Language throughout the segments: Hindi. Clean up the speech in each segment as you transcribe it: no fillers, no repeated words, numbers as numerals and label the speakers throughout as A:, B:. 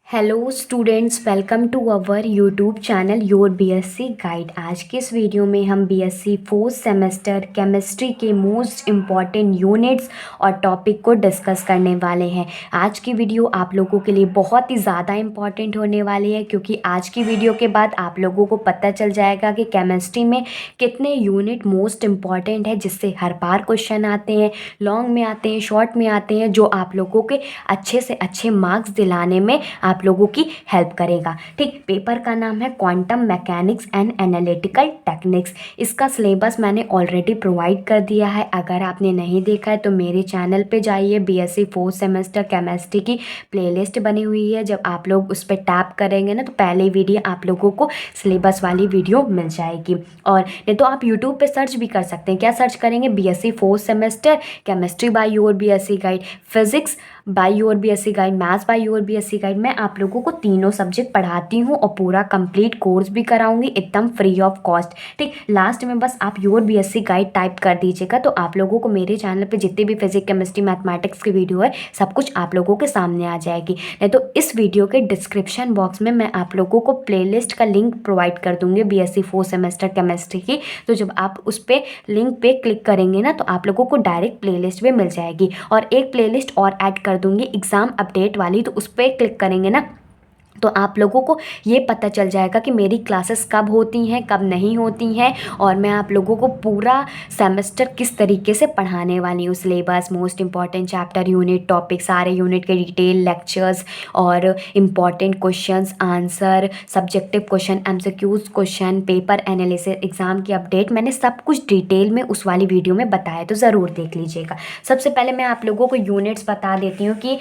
A: Hello students, welcome to our YouTube channel your BSc guide. आज के इस वीडियो में हम बीएससी फोर्थ सेमेस्टर केमिस्ट्री के मोस्ट इम्पॉर्टेंट यूनिट्स और टॉपिक को डिस्कस करने वाले हैं। आज की वीडियो आप लोगों के लिए बहुत ही ज़्यादा इम्पॉर्टेंट होने वाली है, क्योंकि आज की वीडियो के बाद आप लोगों को पता चल जाएगा कि केमिस्ट्री में कितने यूनिट मोस्ट इम्पॉर्टेंट है, जिससे हर बार क्वेश्चन आते हैं, लॉन्ग में आते हैं, शॉर्ट में आते हैं, जो आप लोगों के अच्छे से अच्छे मार्क्स दिलाने में आप लोगों की हेल्प करेगा। ठीक, पेपर का नाम है quantum mechanics and analytical techniques. इसका सिलेबस मैंने ऑलरेडी प्रोवाइड कर दिया है। अगर आपने नहीं देखा है तो मेरे चैनल पे जाइए। बीएससी फोर्थ सेमेस्टर केमिस्ट्री की प्लेलिस्ट बनी हुई है। जब आप लोग उस पर टैप करेंगे ना, तो पहले वीडियो आप लोगों को सिलेबस वाली वीडियो मिल जाएगी। और नहीं तो आप यूट्यूब पे सर्च भी कर सकते हैं। क्या सर्च करेंगे? BSc fourth semester chemistry by your BSc guide, physics by your BSc guide, maths by your BSc guide. मैं आप लोगों को तीनों सब्जेक्ट पढ़ाती हूँ और पूरा कंप्लीट कोर्स भी कराऊंगी एकदम फ्री ऑफ कॉस्ट। ठीक, लास्ट में बस आप योर बीएससी गाइड टाइप कर दीजिएगा, तो आप लोगों को मेरे चैनल पे जितने भी फिजिक्स केमिस्ट्री मैथमेटिक्स की वीडियो है, सब कुछ आप लोगों के सामने आ जाएगी। नहीं तो इस वीडियो के डिस्क्रिप्शन बॉक्स में मैं आप लोगों को प्लेलिस्ट का लिंक प्रोवाइड कर दूंगी बीएससी फोर्थ सेमेस्टर केमिस्ट्री की। तो जब आप उस पर लिंक पे क्लिक करेंगे ना, तो आप लोगों को डायरेक्ट प्लेलिस्ट में मिल जाएगी। और एक प्लेलिस्ट और ऐड कर दूंगी एग्ज़ाम अपडेट वाली, तो उस पर क्लिक करेंगे ना, तो आप लोगों को ये पता चल जाएगा कि मेरी क्लासेस कब होती हैं, कब नहीं होती हैं, और मैं आप लोगों को पूरा सेमेस्टर किस तरीके से पढ़ाने वाली हूँ। Syllabus, most important chapter, unit, topic, सारे यूनिट के डिटेल, लेक्चर्स और important questions, answer, subjective question, MCQs question, paper analysis, exam की अपडेट, मैंने सब कुछ डिटेल में उस वाली वीडियो में बताया, तो ज़रूर देख लीजिएगा। सबसे पहले मैं आप लोगों को यूनिट्स बता देती हूँ कि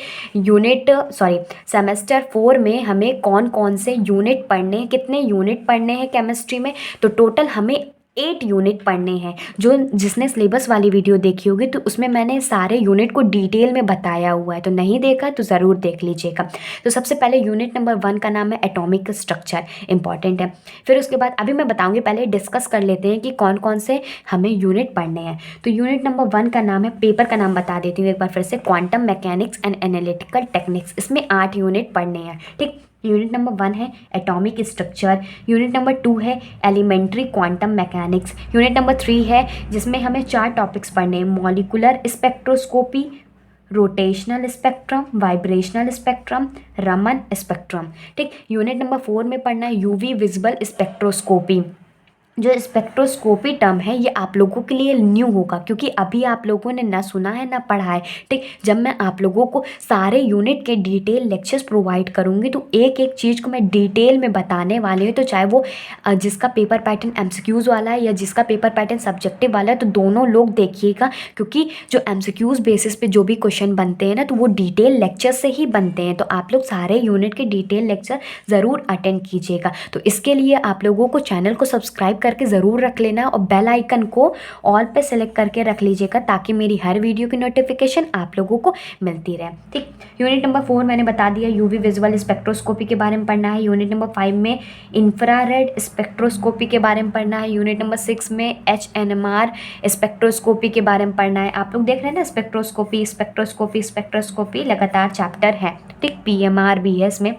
A: सेमेस्टर 4 में हमें कौन कौन से यूनिट पढ़ने हैं, कितने यूनिट पढ़ने हैं केमिस्ट्री में। तो टोटल हमें 8 यूनिट पढ़ने हैं। जिसने सिलेबस वाली वीडियो देखी होगी, तो उसमें मैंने सारे यूनिट को डिटेल में बताया हुआ है, तो नहीं देखा तो ज़रूर देख लीजिएगा। तो सबसे पहले यूनिट नंबर 1 का नाम है एटॉमिक स्ट्रक्चर, इंपॉर्टेंट है। फिर उसके बाद अभी मैं बताऊंगी, पहले डिस्कस कर लेते हैं कि कौन कौन से हमें यूनिट पढ़ने हैं। तो यूनिट नंबर 1 का नाम है, पेपर का नाम बता देती हूँ एक बार फिर से, quantum mechanics and analytical techniques. इसमें 8 यूनिट पढ़ने हैं। ठीक, यूनिट नंबर 1 है एटॉमिक स्ट्रक्चर, यूनिट नंबर 2 है elementary quantum mechanics, unit number 3 है जिसमें हमें 4 टॉपिक्स पढ़ने हैं, molecular spectroscopy, rotational spectrum, vibrational spectrum, Raman spectrum. ठीक, यूनिट नंबर 4 में पढ़ना है यूवी विजिबल स्पेक्ट्रोस्कोपी। जो स्पेक्ट्रोस्कोपी टर्म है, ये आप लोगों के लिए न्यू होगा, क्योंकि अभी आप लोगों ने ना सुना है ना पढ़ा है। ठीक, जब मैं आप लोगों को सारे यूनिट के डिटेल लेक्चर्स प्रोवाइड करूँगी, तो एक एक चीज़ को मैं डिटेल में बताने वाली हूँ। तो चाहे वो जिसका पेपर पैटर्न एमसीक्यूज़ वाला है या जिसका पेपर पैटर्न सब्जेक्टिव वाला है, तो दोनों लोग देखिएगा, क्योंकि जो एमसीक्यूज़ बेसिस पे जो भी क्वेश्चन बनते हैं ना, तो वो डिटेल लेक्चर से ही बनते हैं। तो आप लोग सारे यूनिट के डिटेल लेक्चर ज़रूर अटेंड कीजिएगा। तो इसके लिए आप लोगों को चैनल को सब्सक्राइब करके ज़रूर रख लेना और बेल आइकन को ऑल पे सेलेक्ट करके रख लीजिएगा, ताकि मेरी हर वीडियो की नोटिफिकेशन आप लोगों को मिलती रहे। ठीक, यूनिट नंबर 4 मैंने बता दिया, यूवी विजुअल स्पेक्ट्रोस्कोपी के बारे में पढ़ना है। यूनिट नंबर 5 में इंफ्रारेड स्पेक्ट्रोस्कोपी के बारे में पढ़ना है। यूनिट नंबर 6 में एचएनएमआर स्पेक्ट्रोस्कोपी के बारे में पढ़ना है। आप लोग देख रहे हैं ना, स्पेक्ट्रोस्कोपी स्पेक्ट्रोस्कोपी स्पेक्ट्रोस्कोपी लगातार चैप्टर है। ठीक, पीएमआर भी है इसमें।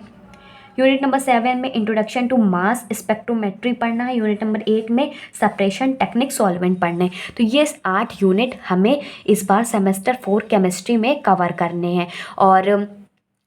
A: यूनिट नंबर 7 में इंट्रोडक्शन टू मास स्पेक्ट्रोमेट्री पढ़ना है। यूनिट नंबर 8 में सेपरेशन टेक्निक सॉल्वेंट पढ़ने हैं। तो ये 8 यूनिट हमें इस बार सेमेस्टर 4 केमिस्ट्री में कवर करने हैं, और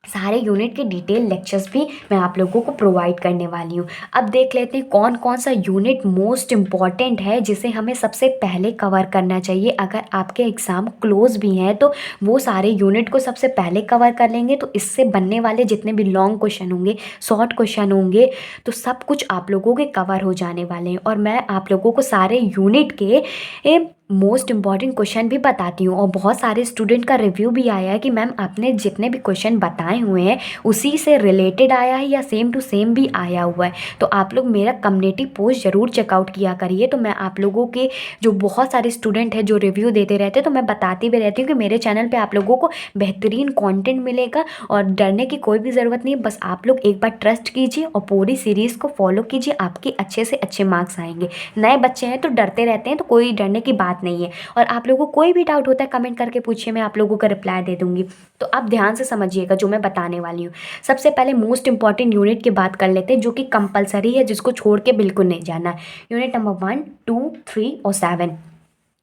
A: सारे यूनिट के डिटेल लेक्चर्स भी मैं आप लोगों को प्रोवाइड करने वाली हूँ। अब देख लेते हैं कौन कौन सा यूनिट मोस्ट इम्पॉर्टेंट है, जिसे हमें सबसे पहले कवर करना चाहिए। अगर आपके एग्ज़ाम क्लोज भी हैं, तो वो सारे यूनिट को सबसे पहले कवर कर लेंगे, तो इससे बनने वाले जितने भी लॉन्ग क्वेश्चन होंगे, शॉर्ट क्वेश्चन होंगे, तो सब कुछ आप लोगों के कवर हो जाने वाले हैं। और मैं आप लोगों को सारे यूनिट के मोस्ट इम्पॉर्टेंट क्वेश्चन भी बताती हूँ। और बहुत सारे स्टूडेंट का रिव्यू भी आया है कि मैम आपने जितने भी क्वेश्चन बताए हुए हैं, उसी से रिलेटेड आया है या सेम टू सेम भी आया हुआ है। तो आप लोग मेरा कम्युनिटी पोस्ट ज़रूर चेकआउट किया करिए। तो मैं आप लोगों के जो बहुत सारे स्टूडेंट हैं जो रिव्यू देते रहते हैं, तो मैं बताती भी रहती हूँ कि मेरे चैनल पर आप लोगों को बेहतरीन कॉन्टेंट मिलेगा, और डरने की कोई भी ज़रूरत नहीं है। बस आप लोग एक बार ट्रस्ट कीजिए और पूरी सीरीज़ को फॉलो कीजिए, आपके अच्छे से अच्छे मार्क्स आएंगे। नए बच्चे हैं तो डरते रहते हैं, तो कोई डरने की बात बात नहीं है। और आप लोगों को कोई भी डाउट होता है कमेंट करके पूछिए, मैं आप लोगों का रिप्लाई दे दूँगी। तो आप ध्यान से समझिएगा जो मैं बताने वाली हूँ। सबसे पहले मोस्ट इंपॉर्टेंट यूनिट की बात कर लेते हैं, जो कि कंपलसरी है, जिसको छोड़ के बिल्कुल नहीं जाना है। यूनिट नंबर 1, 2, 3 और 7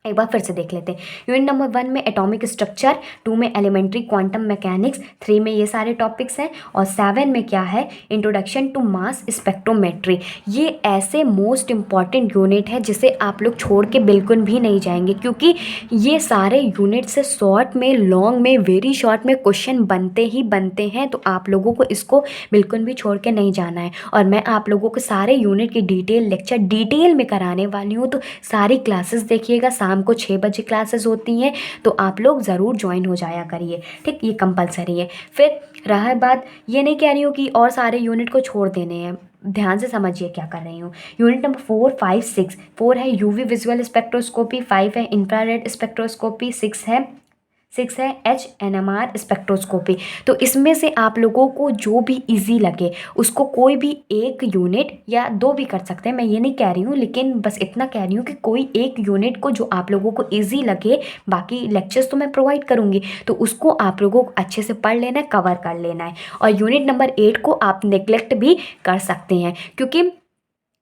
A: एक बार फिर से देख लेते हैं। यूनिट नंबर 1 में एटॉमिक स्ट्रक्चर, 2 में एलिमेंट्री क्वांटम मैकेनिक्स, 3 में ये सारे टॉपिक्स हैं, और 7 में क्या है, इंट्रोडक्शन टू मास स्पेक्ट्रोमेट्री। ये ऐसे मोस्ट इंपॉर्टेंट यूनिट है जिसे आप लोग छोड़ के बिल्कुल भी नहीं जाएंगे, क्योंकि ये सारे यूनिट से शॉर्ट में, लॉन्ग में, वेरी शॉर्ट में क्वेश्चन बनते ही बनते हैं। तो आप लोगों को इसको बिल्कुल भी छोड़ के नहीं जाना है। और मैं आप लोगों को सारे यूनिट की डिटेल लेक्चर डिटेल में कराने वाली हूँ, तो सारी क्लासेस देखिएगा। शाम को 6 बजे क्लासेस होती हैं, तो आप लोग ज़रूर ज्वाइन हो जाया करिए, ठीक। ये कंपलसरी है। फिर रहा बात, ये नहीं कह रही हूँ कि और सारे यूनिट को छोड़ देने हैं, ध्यान से समझिए क्या कर रही हूँ। यूनिट नंबर 4, 5, 6, 4 है यूवी विजुअल स्पेक्ट्रोस्कोपी, 5 है इंफ्रारेड स्पेक्ट्रोस्कोपी, 6 है HNMR स्पेक्ट्रोस्कोपी। तो इसमें से आप लोगों को जो भी इजी लगे उसको कोई भी एक यूनिट या 2 भी कर सकते हैं, मैं ये नहीं कह रही हूँ, लेकिन बस इतना कह रही हूँ कि कोई एक यूनिट को जो आप लोगों को इजी लगे, बाकी लेक्चर्स तो मैं प्रोवाइड करूँगी, तो उसको आप लोगों को अच्छे से पढ़ लेना है, कवर कर लेना है। और यूनिट नंबर 8 को आप नेग्लेक्ट भी कर सकते हैं, क्योंकि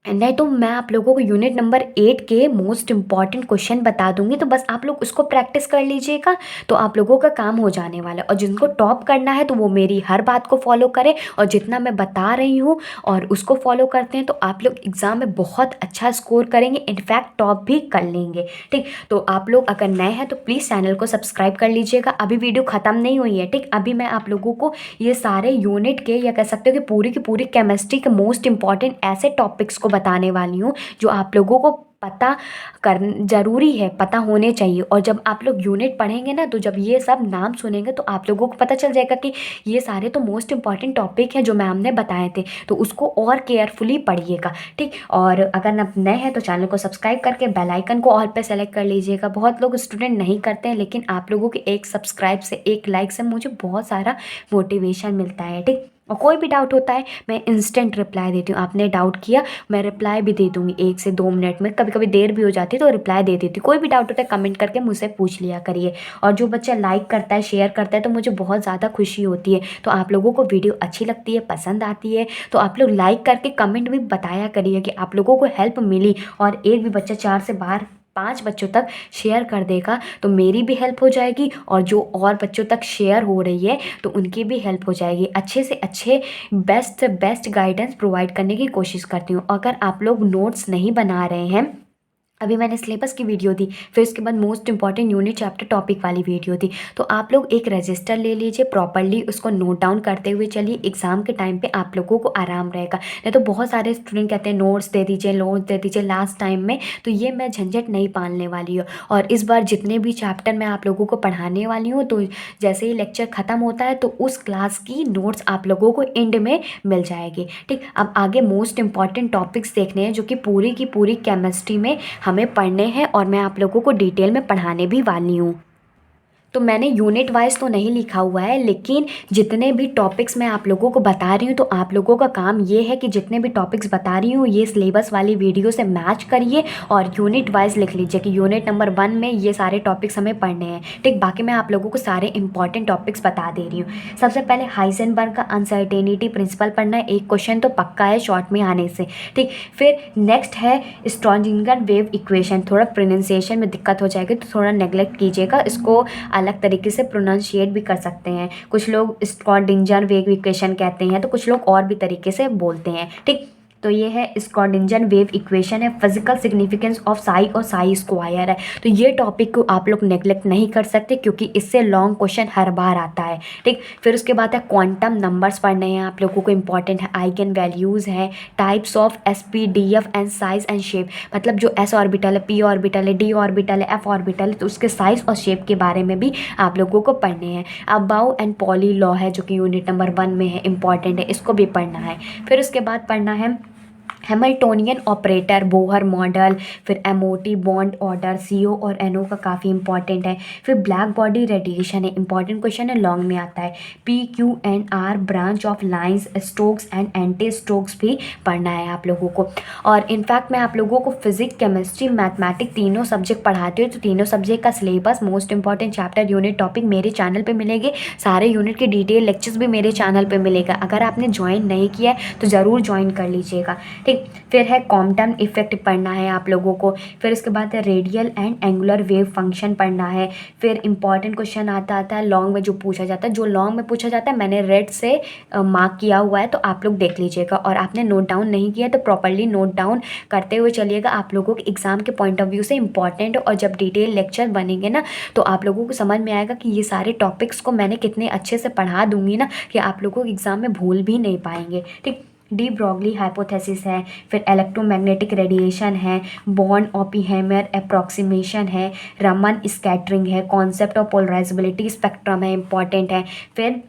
A: नहीं तो मैं आप लोगों को यूनिट नंबर 8 के मोस्ट इंपॉर्टेंट क्वेश्चन बता दूंगी, तो बस आप लोग उसको प्रैक्टिस कर लीजिएगा, तो आप लोगों का काम हो जाने वाला है। और जिनको टॉप करना है तो वो मेरी हर बात को फॉलो करें, और जितना मैं बता रही हूँ और उसको फॉलो करते हैं, तो आप लोग एग्ज़ाम में बहुत अच्छा स्कोर करेंगे, इनफैक्ट टॉप भी कर लेंगे, ठीक। तो आप लोग अगर नए हैं तो प्लीज़ चैनल को सब्सक्राइब कर लीजिएगा। अभी वीडियो ख़त्म नहीं हुई है, ठीक। अभी मैं आप लोगों को ये सारे यूनिट के, या कह सकते हो कि पूरी केमिस्ट्री के मोस्ट इंपॉर्टेंट ऐसे टॉपिक्स को बताने वाली हूँ जो आप लोगों को पता कर ज़रूरी है, पता होने चाहिए। और जब आप लोग यूनिट पढ़ेंगे ना, तो जब ये सब नाम सुनेंगे तो आप लोगों को पता चल जाएगा कि ये सारे तो मोस्ट इंपॉर्टेंट टॉपिक हैं जो मैम ने बताए थे, तो उसको और केयरफुली पढ़िएगा, ठीक। और अगर आप नए हैं तो चैनल को सब्सक्राइब करके बेल आइकन को ऑल पे सेलेक्ट कर लीजिएगा। बहुत लोग स्टूडेंट नहीं करते हैं, लेकिन आप लोगों के एक सब्सक्राइब से, एक लाइक से मुझे बहुत सारा मोटिवेशन मिलता है, ठीक। और कोई भी डाउट होता है मैं इंस्टेंट रिप्लाई देती हूँ। आपने डाउट किया, मैं रिप्लाई भी दे दूँगी 1 से 2 मिनट में, कभी कभी देर भी हो जाती है तो रिप्लाई दे देती हूँ। कोई भी डाउट होता है कमेंट करके मुझसे पूछ लिया करिए। और जो बच्चा लाइक करता है, शेयर करता है, तो मुझे बहुत ज़्यादा खुशी होती है। तो आप लोगों को वीडियो अच्छी लगती है, पसंद आती है, तो आप लोग लाइक करके कमेंट भी बताया करिए कि आप लोगों को हेल्प मिली। और एक भी बच्चा 4 से 5 बच्चों तक शेयर कर देगा तो मेरी भी हेल्प हो जाएगी, और जो और बच्चों तक शेयर हो रही है तो उनकी भी हेल्प हो जाएगी। अच्छे से अच्छे बेस्ट गाइडेंस प्रोवाइड करने की कोशिश करती हूँ। अगर आप लोग नोट्स नहीं बना रहे हैं, अभी मैंने सिलेबस की वीडियो दी, फिर उसके बाद most important unit chapter topic वाली वीडियो दी, तो आप लोग एक रजिस्टर ले लीजिए, प्रॉपरली उसको नोट डाउन करते हुए चलिए। एग्ज़ाम के टाइम पे आप लोगों को आराम रहेगा। नहीं तो बहुत सारे स्टूडेंट कहते हैं नोट्स दे दीजिए लास्ट टाइम में, तो ये मैं झंझट नहीं पालने वाली हूँ। और इस बार जितने भी चैप्टर मैं आप लोगों को पढ़ाने वाली हूँ, तो जैसे ही लेक्चर ख़त्म होता है तो उस क्लास की नोट्स आप लोगों को एंड में मिल जाएगी, ठीक। अब आगे मोस्ट इंपॉर्टेंट टॉपिक्स देखने हैं जो कि पूरी केमिस्ट्री में हमें पढ़ने हैं, और मैं आप लोगों को डिटेल में पढ़ाने भी वाली हूँ। तो मैंने यूनिट वाइज तो नहीं लिखा हुआ है, लेकिन जितने भी टॉपिक्स मैं आप लोगों को बता रही हूँ, तो आप लोगों का काम ये है कि जितने भी टॉपिक्स बता रही हूँ ये सिलेबस वाली वीडियो से मैच करिए और यूनिट वाइज लिख लीजिए कि यूनिट नंबर 1 में ये सारे टॉपिक्स हमें पढ़ने हैं, ठीक। बाकी मैं आप लोगों को सारे इंपॉर्टेंट टॉपिक्स बता दे रही हूँ। सबसे पहले हाइजेनबर्ग का अनसर्टेनिटी प्रिंसिपल पढ़ना है, एक क्वेश्चन तो पक्का है शॉर्ट में आने से, ठीक। फिर नेक्स्ट है स्ट्रॉन्जिंगर वेव इक्वेशन, थोड़ा प्रोनाउंसिएशन में दिक्कत हो जाएगी तो थोड़ा नेग्लेक्ट कीजिएगा, इसको अलग तरीके से प्रोनाउंशिएट भी कर सकते हैं। कुछ लोग स्क्रॉडिंजर वेव इक्वेशन कहते हैं, तो कुछ लोग और भी तरीके से बोलते हैं, ठीक। तो ये है स्क्रॉडिंजर वेव इक्वेशन है, फिजिकल सिग्निफिकेंस ऑफ साई और साई स्क्वायर है। तो ये टॉपिक को आप लोग नेग्लेक्ट नहीं कर सकते, क्योंकि इससे लॉन्ग क्वेश्चन हर बार आता है, ठीक। फिर उसके बाद है क्वांटम नंबर्स पढ़ने हैं आप लोगों को, इंपॉर्टेंट है। आइगन वैल्यूज़ हैं, types of SPDF and size and shape, मतलब जो S ऑर्बिटल है, P ऑर्बिटल है, D ऑर्बिटल है, F ऑर्बिटल है, तो उसके साइज और शेप के बारे में भी आप लोगों को पढ़ने हैं। अबाउ एंड पॉली लॉ है जो कि यूनिट नंबर 1 में है, इंपॉर्टेंट है, इसको भी पढ़ना है। फिर उसके बाद पढ़ना है हैमिल्टोनियन ऑपरेटर, बोहर मॉडल, फिर एमओटी बॉन्ड ऑर्डर, सीओ और एनओ का काफ़ी इंपॉर्टेंट है। फिर ब्लैक बॉडी रेडिएशन है, इंपॉर्टेंट क्वेश्चन है, लॉन्ग में आता है। P Q N R, branch of lines, strokes and anti strokes भी पढ़ना है आप लोगों को। और इनफैक्ट मैं आप लोगों को फिजिक्स, केमिस्ट्री, मैथमेटिक्स तीनों सब्जेक्ट पढ़ाती हूँ, तो तीनों सब्जेक्ट का syllabus, most important chapter, unit, topic मेरे चैनल पर मिलेंगे। सारे यूनिट के डिटेल लेक्चर्स भी मेरे चैनल पर मिलेगा। अगर आपने ज्वाइन नहीं किया है तो ज़रूर ज्वाइन कर लीजिएगा, ठीक। फिर है कॉम्पटन इफेक्ट पढ़ना है आप लोगों को। फिर उसके बाद है radial and angular wave function पढ़ना है। फिर इंपॉर्टेंट क्वेश्चन आता है लॉन्ग में, जो पूछा जाता है, जो लॉन्ग में पूछा जाता है मैंने रेड से मार्क किया हुआ है, तो आप लोग देख लीजिएगा। और आपने नोट डाउन नहीं किया तो प्रॉपर्ली नोट डाउन करते हुए चलिएगा, आप लोगों के एग्जाम के पॉइंट ऑफ व्यू से इंपॉर्टेंट है। और जब डिटेल लेक्चर बनेंगे ना तो आप लोगों को समझ में आएगा कि ये सारे टॉपिक्स को मैंने कितने अच्छे से पढ़ा दूंगी ना कि आप लोगों को एग्जाम में भूल भी नहीं पाएंगे, ठीक। डी ब्रॉगली हाइपोथेसिस है, फिर इलेक्ट्रोमैग्नेटिक रेडिएशन है, बॉर्न ओपेनहाइमर अप्रॉक्सीमेशन है, रमन स्कैटरिंग है, कॉन्सेप्ट ऑफ पोलराइजेबिलिटी स्पेक्ट्रम है, इंपॉर्टेंट है। फिर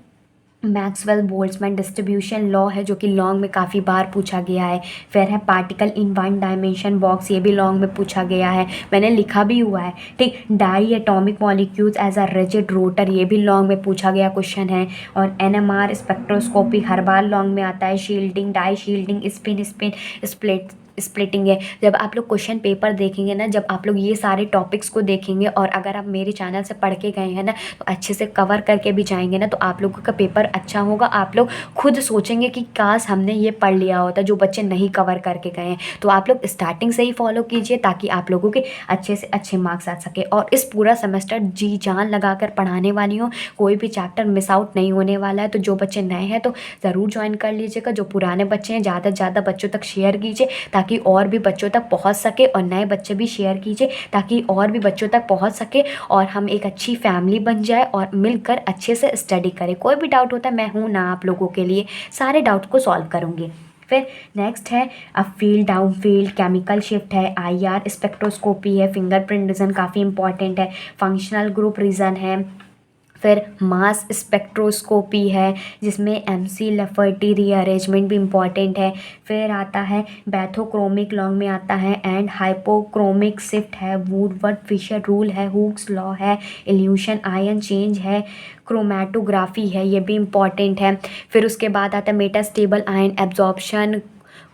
A: मैक्सवेल बोल्ट्जमैन डिस्ट्रीब्यूशन लॉ है, जो कि लॉन्ग में काफ़ी बार पूछा गया है। फिर है particle in one dimension box, ये भी लॉन्ग में पूछा गया है, मैंने लिखा भी हुआ है, ठीक। Diatomic molecules as a rigid rotor, ये भी लॉन्ग में पूछा गया क्वेश्चन है। और एनएमआर स्पेक्ट्रोस्कोपी हर बार लॉन्ग में आता है। Shielding, deshielding, spin spin splitting है। जब आप लोग क्वेश्चन पेपर देखेंगे ना, जब आप लोग ये सारे टॉपिक्स को देखेंगे और अगर आप मेरे चैनल से पढ़ के गए हैं ना तो अच्छे से कवर करके भी जाएंगे ना, तो आप लोगों का पेपर अच्छा होगा। आप लोग खुद सोचेंगे कि काश हमने ये पढ़ लिया होता, जो बच्चे नहीं कवर करके गए हैं। तो आप लोग स्टार्टिंग से ही फॉलो कीजिए ताकि आप लोगों के अच्छे से अच्छे मार्क्स आ सके। और इस पूरा सेमेस्टर जी जान लगा कर पढ़ाने वाली हूँ, कोई भी चैप्टर मिस आउट नहीं होने वाला है। तो जो बच्चे नए हैं तो ज़रूर ज्वाइन कर लीजिएगा, जो पुराने बच्चे हैं ज़्यादा से ज़्यादा बच्चों तक शेयर कीजिए ताकि और भी बच्चों तक पहुंच सके। और नए बच्चे भी शेयर कीजिए ताकि और भी बच्चों तक पहुंच सके और हम एक अच्छी फैमिली बन जाए और मिलकर अच्छे से स्टडी करें। कोई भी डाउट होता है मैं हूँ ना आप लोगों के लिए, सारे डाउट को सॉल्व करूँगी। फिर नेक्स्ट है up field, down field, chemical shift है, आईआर स्पेक्ट्रोस्कोपी है, फिंगरप्रिंट रीजन काफ़ी इंपॉर्टेंट है, फंक्शनल ग्रुप रीजन है। फिर मास स्पेक्ट्रोस्कोपी है जिसमें एमसी लफर्टी रीअरेंजमेंट भी इम्पॉर्टेंट है। फिर आता है बैथोक्रोमिक, लॉन्ग में आता है, एंड हाइपोक्रोमिक शिफ्ट है, वुडवर्ड फिशर रूल है, हुक्स लॉ है, इल्यूशन आयन चेंज है, क्रोमेटोग्राफी है, ये भी इम्पॉर्टेंट है। फिर उसके बाद आता है metastable ion absorption,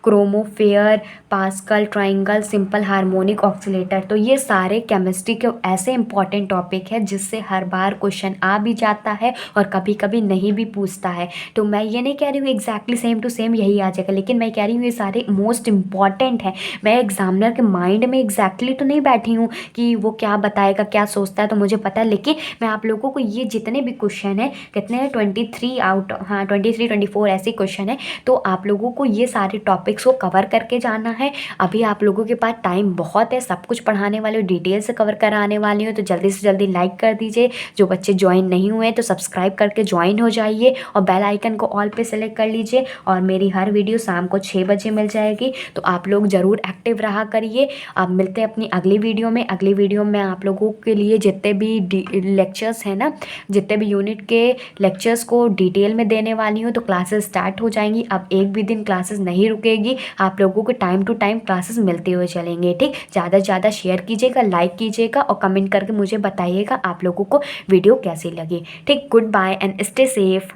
A: chromophore, Pascal triangle, simple harmonic oscillator. तो ये सारे केमिस्ट्री के ऐसे इंपॉर्टेंट टॉपिक है जिससे हर बार क्वेश्चन आ भी जाता है और कभी कभी नहीं भी पूछता है। तो मैं ये नहीं कह रही हूँ एग्जैक्टली सेम टू सेम यही आ जाएगा, लेकिन मैं कह रही हूँ ये सारे मोस्ट इंपॉर्टेंट है। मैं एग्जामिनर के माइंड में एग्जैक्टली तो नहीं बैठी हूँ कि वो क्या बताएगा, क्या सोचता है, तो मुझे पता है, लेकिन मैं आप लोगों को ये जितने भी क्वेश्चन है, कितने हैं, 23 आउट, हाँ 23 24 ऐसे क्वेश्चन है, तो आप लोगों को ये सारे टॉपिक्स को कवर करके जाना है। अभी आप लोगों के पास टाइम बहुत है, सब कुछ पढ़ाने वाले हो, डिटेल से कवर कराने वाली हूँ, तो जल्दी से जल्दी लाइक कर दीजिए। जो बच्चे ज्वाइन नहीं हुए हैं तो सब्सक्राइब करके ज्वाइन हो जाइए और बेल आइकन को ऑल पे सेलेक्ट कर लीजिए। और मेरी हर वीडियो शाम को 6 बजे मिल जाएगी, तो आप लोग ज़रूर एक्टिव रहा करिए। अब मिलते हैं अपनी अगली वीडियो में। अगली वीडियो में आप लोगों के लिए जितने भी लेक्चर्स हैं ना, जितने भी यूनिट के लेक्चर्स को डिटेल में देने वाली हूँ, तो क्लासेस स्टार्ट हो जाएंगी। अब एक भी दिन क्लासेस नहीं रुकेगी, आप लोगों को टाइम टू टाइम क्लासेस मिलते हुए चलेंगे, ठीक। ज़्यादा से ज़्यादा शेयर कीजिएगा, लाइक कीजिएगा और कमेंट करके मुझे बताइएगा आप लोगों को वीडियो कैसी लगी, ठीक। Good bye and stay safe.